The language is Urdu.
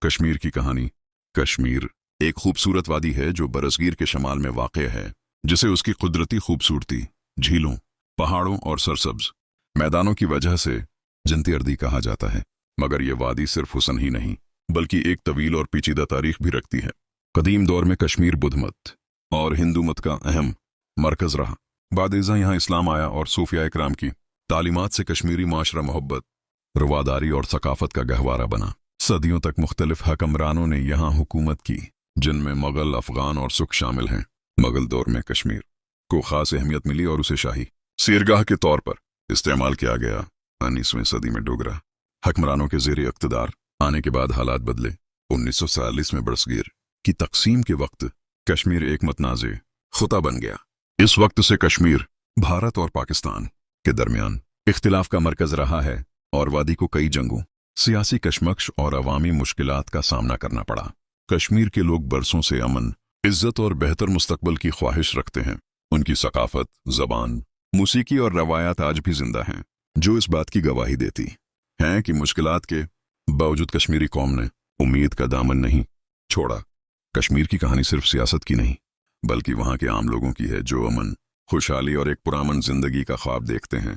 کشمیر کی کہانی۔ کشمیر ایک خوبصورت وادی ہے جو برصغیر کے شمال میں واقع ہے، جسے اس کی قدرتی خوبصورتی، جھیلوں، پہاڑوں اور سرسبز میدانوں کی وجہ سے جنتی اردی کہا جاتا ہے۔ مگر یہ وادی صرف حسن ہی نہیں بلکہ ایک طویل اور پیچیدہ تاریخ بھی رکھتی ہے۔ قدیم دور میں کشمیر بدھ مت اور ہندو مت کا اہم مرکز رہا۔ بعد ازاں یہاں اسلام آیا اور صوفیاء کرام کی تعلیمات سے کشمیری معاشرہ محبت، رواداری اور ثقافت کا گہوارہ بنا۔ صدیوں تک مختلف حکمرانوں نے یہاں حکومت کی، جن میں مغل، افغان اور سکھ شامل ہیں۔ مغل دور میں کشمیر کو خاص اہمیت ملی اور اسے شاہی سیرگاہ کے طور پر استعمال کیا گیا۔ 19ویں صدی میں ڈوگرا حکمرانوں کے زیر اقتدار آنے کے بعد حالات بدلے۔ 1947 میں برصغیر کی تقسیم کے وقت کشمیر ایک متنازع خطہ بن گیا۔ اس وقت سے کشمیر بھارت اور پاکستان کے درمیان اختلاف کا مرکز رہا ہے اور وادی کو کئی جنگوں، سیاسی کشمکش اور عوامی مشکلات کا سامنا کرنا پڑا۔ کشمیر کے لوگ برسوں سے امن، عزت اور بہتر مستقبل کی خواہش رکھتے ہیں۔ ان کی ثقافت، زبان، موسیقی اور روایات آج بھی زندہ ہیں، جو اس بات کی گواہی دیتی ہیں کہ مشکلات کے باوجود کشمیری قوم نے امید کا دامن نہیں چھوڑا۔ کشمیر کی کہانی صرف سیاست کی نہیں بلکہ وہاں کے عام لوگوں کی ہے، جو امن، خوشحالی اور ایک پرامن زندگی کا خواب دیکھتے ہیں۔